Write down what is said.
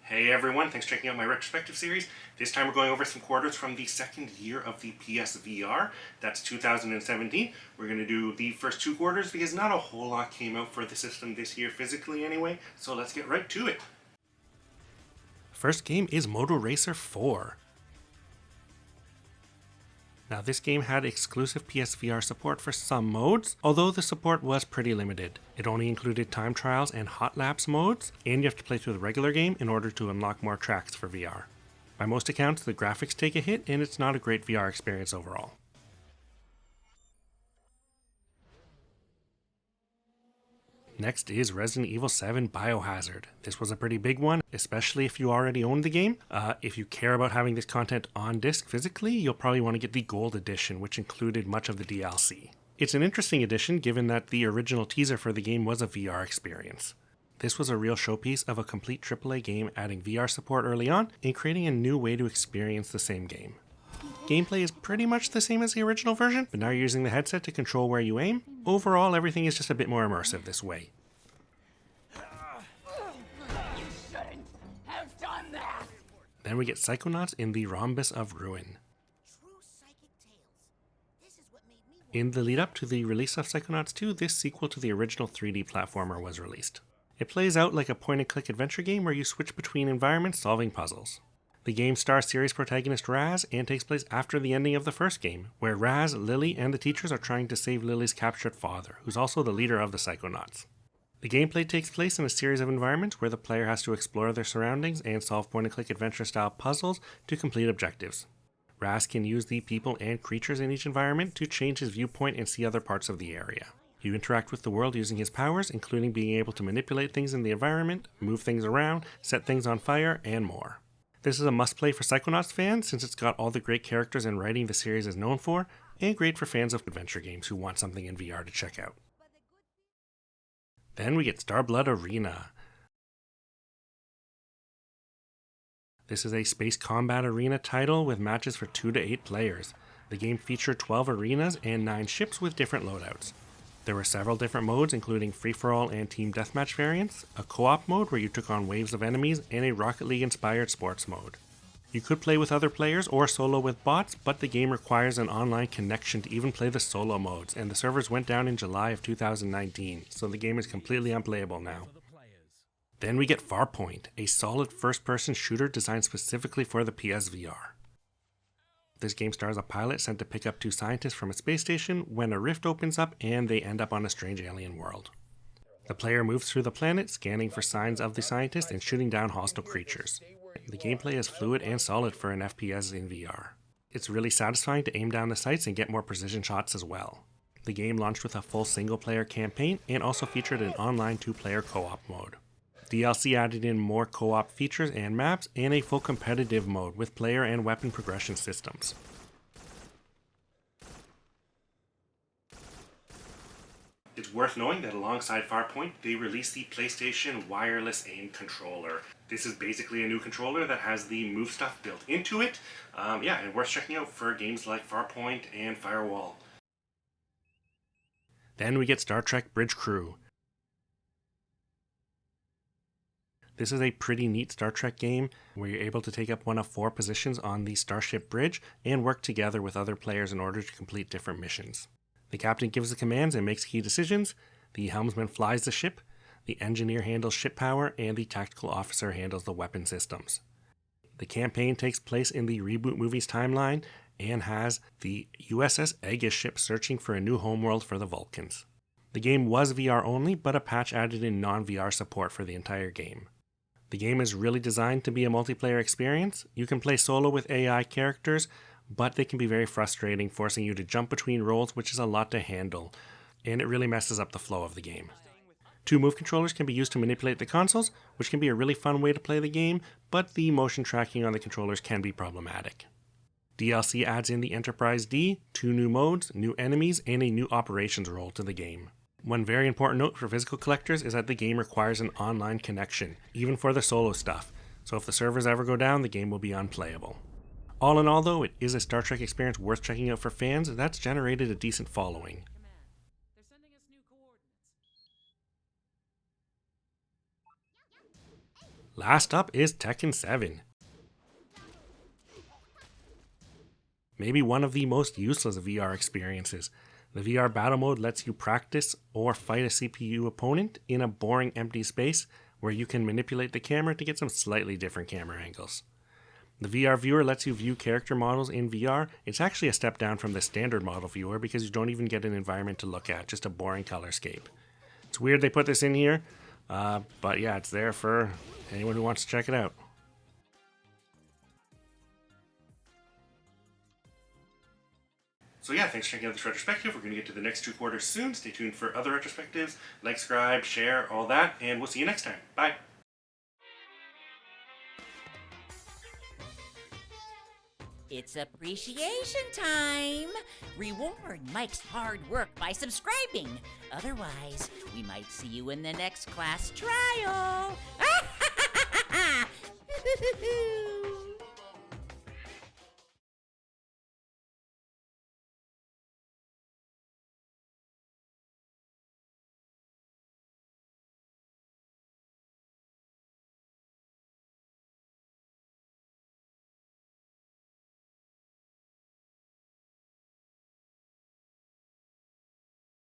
Hey everyone, thanks for checking out my retrospective series. This time we're going over some quarters from the second year of the PSVR. That's 2017. We're going to do the first two quarters because not a whole lot came out for the system this year physically anyway, so let's get right to it. First game is Moto Racer 4. Now this game had exclusive PSVR support for some modes, although the support was pretty limited. It only included time trials and hot laps modes, and you have to play through the regular game in order to unlock more tracks for VR. By most accounts, the graphics take a hit and it's not a great VR experience overall. Next is Resident Evil 7 Biohazard. This was a pretty big one, especially if you already own the game. If you care about having this content on disc physically, you'll probably want to get the Gold Edition, which included much of the DLC. It's an interesting edition given that the original teaser for the game was a VR experience. This was a real showpiece of a complete AAA game adding VR support early on and creating a new way to experience the same game. Gameplay is pretty much the same as the original version, but now you're using the headset to control where you aim. Overall, everything is just a bit more immersive this way. Then we get Psychonauts in the Rhombus of Ruin. In the lead up to the release of Psychonauts 2, this sequel to the original 3D platformer was released. It plays out like a point-and-click adventure game where you switch between environments solving puzzles. The game stars series protagonist Raz and takes place after the ending of the first game, where Raz, Lily, and the teachers are trying to save Lily's captured father, who's also the leader of the Psychonauts. The gameplay takes place in a series of environments where the player has to explore their surroundings and solve point-and-click adventure-style puzzles to complete objectives. Raz can use the people and creatures in each environment to change his viewpoint and see other parts of the area. You interact with the world using his powers, including being able to manipulate things in the environment, move things around, set things on fire, and more. This is a must-play for Psychonauts fans since it's got all the great characters and writing the series is known for, and great for fans of adventure games who want something in VR to check out. Then we get Starblood Arena. This is a space combat arena title with matches for 2 to 8 players. The game featured 12 arenas and 9 ships with different loadouts. There were several different modes including free-for-all and team deathmatch variants, a co-op mode where you took on waves of enemies, and a Rocket League inspired sports mode. You could play with other players or solo with bots, but the game requires an online connection to even play the solo modes, and the servers went down in July of 2019, so the game is completely unplayable now. Then we get Farpoint, a solid first-person shooter designed specifically for the PSVR. This game stars a pilot sent to pick up 2 scientists from a space station when a rift opens up and they end up on a strange alien world. The player moves through the planet, scanning for signs of the scientists and shooting down hostile creatures. The gameplay is fluid and solid for an FPS in VR. It's really satisfying to aim down the sights and get more precision shots as well. The game launched with a full single-player campaign and also featured an online 2-player co-op mode. DLC added in more co-op features and maps, and a full competitive mode with player and weapon progression systems. It's worth knowing that alongside Farpoint, they released the PlayStation Wireless Aim Controller. This is basically a new controller that has the move stuff built into it. And worth checking out for games like Farpoint and Firewall. Then we get Star Trek Bridge Crew. This is a pretty neat Star Trek game where you're able to take up one of 4 positions on the Starship Bridge and work together with other players in order to complete different missions. The captain gives the commands and makes key decisions, the helmsman flies the ship, the engineer handles ship power, and the tactical officer handles the weapon systems. The campaign takes place in the reboot movie's timeline and has the USS Aegis ship searching for a new homeworld for the Vulcans. The game was VR only, but a patch added in non-VR support for the entire game. The game is really designed to be a multiplayer experience. You can play solo with AI characters, but they can be very frustrating, forcing you to jump between roles, which is a lot to handle, and it really messes up the flow of the game. 2 move controllers can be used to manipulate the consoles, which can be a really fun way to play the game, but the motion tracking on the controllers can be problematic. DLC adds in the Enterprise D, 2 new modes, new enemies, and a new operations role to the game. One very important note for physical collectors is that the game requires an online connection, even for the solo stuff, so if the servers ever go down, the game will be unplayable. All in all though, it is a Star Trek experience worth checking out for fans that's generated a decent following. Last up is Tekken VII. Maybe one of the most useless VR experiences. The VR battle mode lets you practice or fight a CPU opponent in a boring empty space where you can manipulate the camera to get some slightly different camera angles. The VR viewer lets you view character models in VR. It's actually a step down from the standard model viewer because you don't even get an environment to look at, just a boring colorscape. It's weird they put this in here, but yeah, it's there for anyone who wants to check it out. So yeah, thanks for checking out this retrospective. We're going to get to the next 2 quarters soon. Stay tuned for other retrospectives. Like, subscribe, share, all that, and we'll see you next time. Bye! It's appreciation time! Reward Mike's hard work by subscribing. Otherwise, we might see you in the next class trial.